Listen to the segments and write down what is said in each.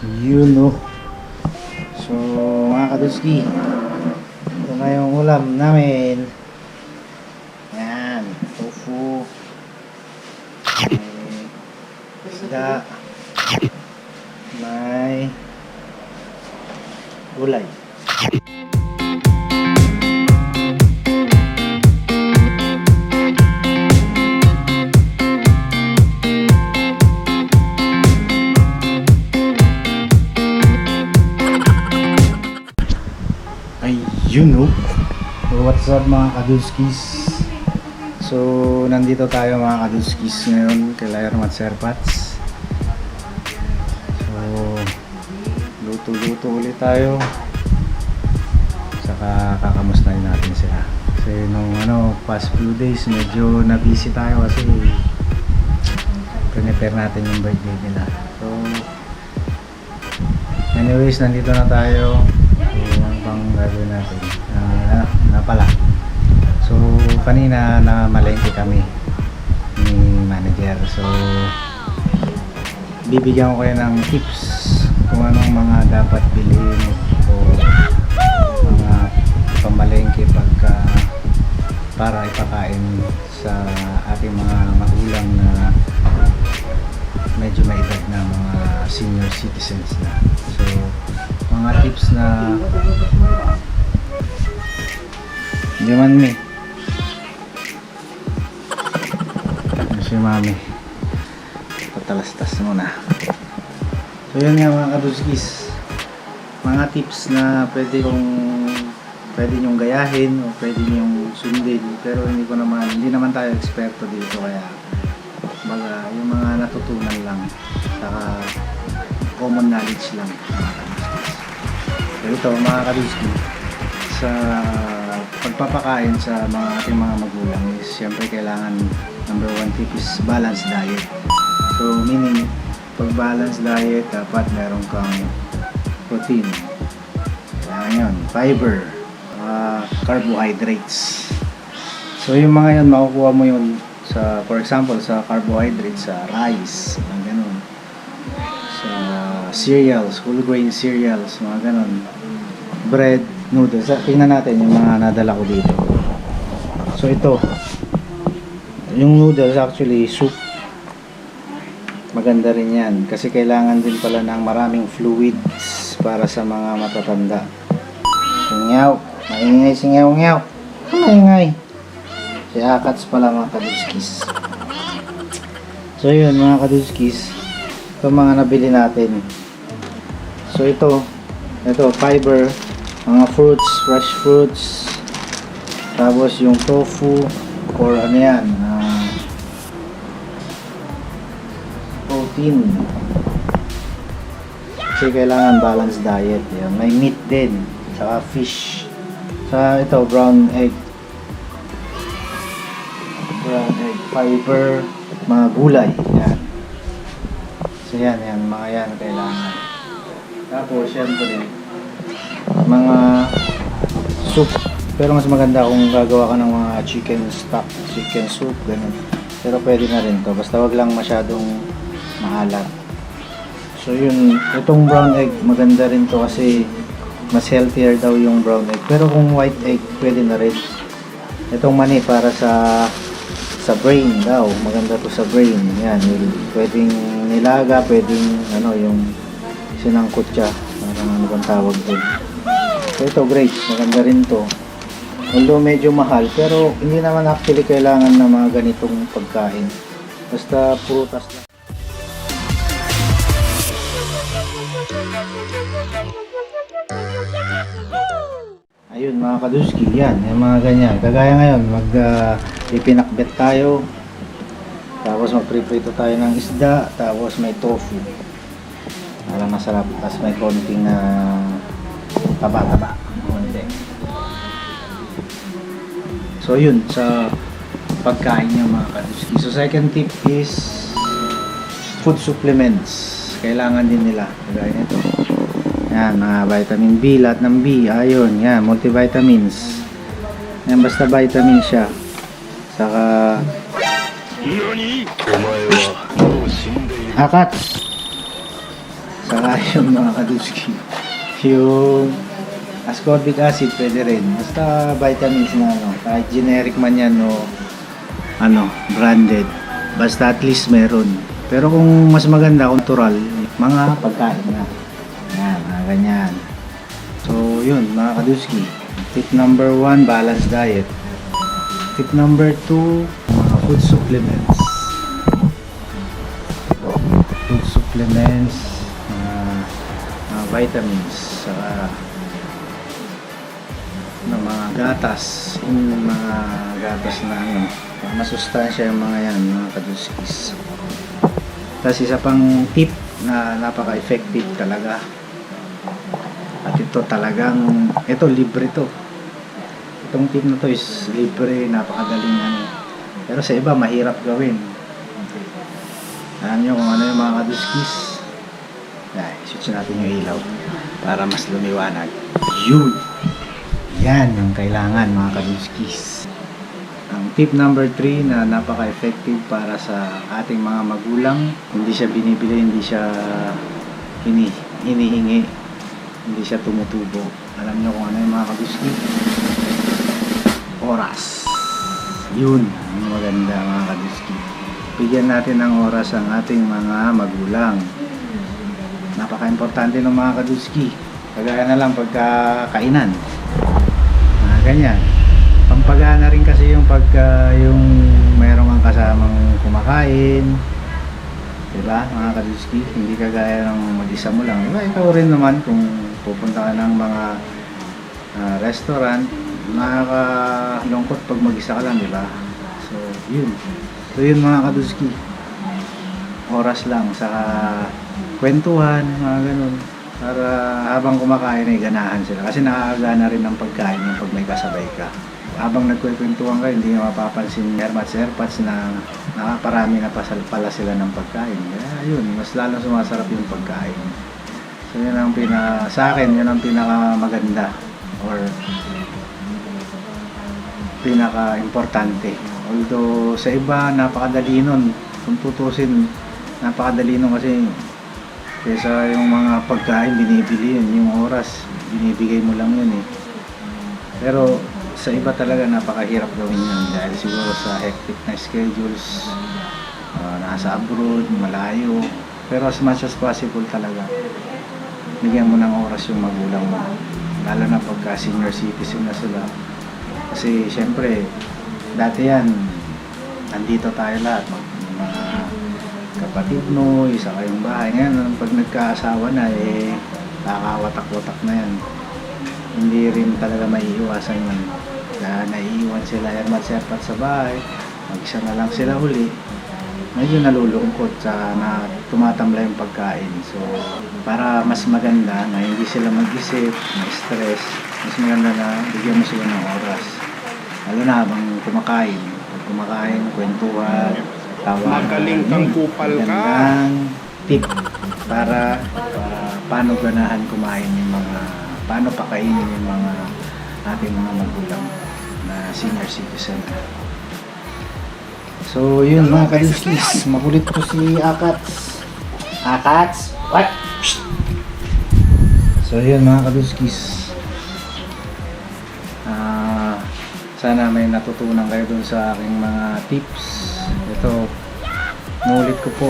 Yun no. So mga kaduski, ito na yung ulam namin. Yan, tofu, may isda, may gulay. Ayun no. So what's up mga kaduskis? So nandito tayo mga kaduskis ngayon kay Lermat Serpats. So luto-luto ulit tayo. Saka kakamustahin natin sila. Kasi nung past few days medyo na-busy tayo kasi prepare natin yung birthday nila. So anyways, nandito na tayo. Pang gagawin natin na pala. So kanina na malengke kami ni manager. So bibigyan ko kayo ng tips kung anong mga dapat bilhin o mga pamalengke pagka para ipakain sa ating mga magulang na medyo may edad na mga senior citizens na. So mga tips na hindi man si mami patalastas muna. So yun nga mga kaduskis, mga tips na pwede nyong gayahin o pwede nyong sundin, pero hindi naman tayo eksperto dito, kaya baga yung mga natutunan lang saka common knowledge lang mga kaduskis. So ito mga kaduski, sa pagpapakain sa ating mga magulang is siyempre kailangan number 1 tip is balanced diet. So meaning pag balanced diet dapat meron kang protein, kailangan yun, fiber, carbohydrates. So yung mga yun makukuha mo yun sa, for example, sa carbohydrates sa rice, mga ganun, sa cereals, whole grain cereals, mga ganun, bread, noodles. Tingnan natin yung mga nadala ko dito. So ito, yung noodles actually soup, maganda rin yan kasi kailangan din pala ng maraming fluids para sa mga matatanda. Singaw, maingay singaw-ngaw, maingay si Akats pala mga kaduskis. So yun mga kaduskis, ito mga nabili natin. So ito fiber, mga fruits, fresh fruits, tapos yung tofu or ano yan, protein, kasi kailangan balanced diet yan. May meat din, saka fish, sa ito brown egg, fiber, mga gulay yan. So yan mga yan kailangan. Tapos syempre mga soup, pero mas maganda kung gagawa ka ng mga chicken stock, chicken soup, ganun. Pero pwede na rin to, basta wag lang masyadong maalat. So yun, itong brown egg maganda rin to kasi mas healthier daw yung brown egg. Pero kung white egg pwede na rin. Itong mani para sa brain daw, maganda to sa brain. Yan, pwedeng nilaga, pwedeng yung sinangkot siya, parang ano bang tawag doon. So ito great, maganda rin to. Although medyo mahal, pero hindi naman actually kailangan na mga ganitong pagkain. Basta prutas lang. Ayun mga kaduski, yan, yung mga ganyan. Kagaya ngayon, ipinakbet tayo. Tapos magpriprito tayo ng isda, tapos may tofu. Para masarap, tapos may konting taba-taba. So yun, sa pagkain niya mga kaduski. So second tip is food supplements. Kailangan din nila. Kagaya nito. Yan, mga vitamin B, lahat ng B. Ayun, yan, multivitamins. Yan, basta vitamin siya. Saka Akats, Saka yung mga kaduski, yung ascorbic acid pwede rin. Basta vitamins na ano, kahit generic man yan o ano, branded. Basta at least meron. Pero kung mas maganda, natural, mga pagkain na. Yan, mga ganyan. So, yun, mga kaduski. Tip number 1, balanced diet. Tip number 2, mga food supplements. Food supplements, mga vitamins, saka mga gatas, yung mga gatas na ano, masustansya yung mga yan, mga kaduskis. Tapos isa pang tip na napaka-effective talaga. At ito talagang, ito libre to. Itong tip na to is libre, napakadaling ano. Pero sa iba, mahirap gawin. Alam nyo kung ano yung mga kaduskis. Ay, switch natin yung ilaw para mas lumiwanag. Yun! Yan yung kailangan mga kaduskis. Ang tip number 3 na napaka-effective para sa ating mga magulang, hindi siya binibili, hindi siya hinihingi, hindi siya tumutubo. Alam nyo kung ano yung mga kaduski? Oras. Yun, yung maganda mga kaduski. Bigyan natin ng oras ang ating mga magulang. Napaka-importante ng mga kaduski. Kagaya na lang pagkakainan. Ganyan. Pampagana rin kasi yung pagka yung mayroong kang kasamang kumakain. Diba mga kaduski? Hindi kagaya ng mag-isa mo lang. Diba? Ikaw rin naman kung pupunta ka ng mga restaurant, nakakalungkot pag mag-isa ka lang, diba? So, yun. So, yun mga kaduski. Oras lang, saka kwentuhan, mga ganun. Para habang kumakain ay ganahan sila. Kasi nakakagana rin ng pagkain yung pag may kasabay ka. Habang nagkwekwentuhan ka, hindi nyo mapapansin airpods na nakaparami na pala sila ng pagkain. Kaya yun, mas lalong sumasarap yung pagkain. So yun ang sa akin, yun ang pinakamaganda or pinaka-importante. Although sa iba, napakadali nun. Kung tutusin, napakadali nun kasi kesa yung mga pagkain binibili yun, yung oras binibigay mo lang yun eh. Pero sa iba talaga napakahirap gawin yun dahil siguro sa hectic na schedules, nasa abroad, malayo. Pero as much as possible talaga bigyan mo ng oras yung magulang mo, lalo na pagka senior citizen na sila. Kasi syempre dati yan nandito tayo lahat, mga kapatid mo, isa kayong bahay. Ngayon, pag nagkaasawa na, kakawatak-watak na yan. Hindi rin talaga maiiwasan yun. Kaya naiiwan sila ermat-serpat sa bahay, mag-isa na lang sila huli. Medyo nalulungkot na tumatamla yung pagkain. So, para mas maganda na hindi sila mag-isip, na-stress, mas maganda na bigyan mo sila ng oras. Lalo na habang kumakain. Pag kumakain, kwentuhan, magaling kang kupal ka. Gandang tip para paano ganahan kumain yung mga, paano pakainin yung mga ating mga magulang na senior citizen. So yun mga kaduskis, makulit po si Akats. Akats? What? Psst. So yun mga kaduskis, sana may natutunan kayo dun sa aking mga tips. Ito, nulit ko po.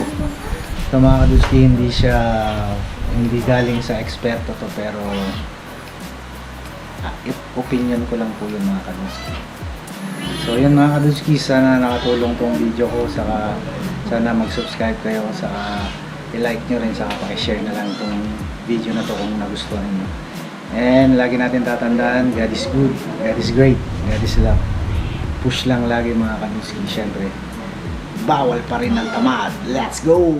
Ito mga kaduski, hindi galing sa eksperto to, pero opinion ko lang po yun mga kaduski. So yun mga kaduski, sana nakatulong tong video ko, saka sana mag-subscribe kayo, saka i-like nyo rin, saka pakishare na lang tong video na to kung nagustuhan nyo. And lagi natin tatandaan, God is good, God is great, God is love. Push lang lagi mga kaduski, syempre bawal pa rin ang tamad. Let's go!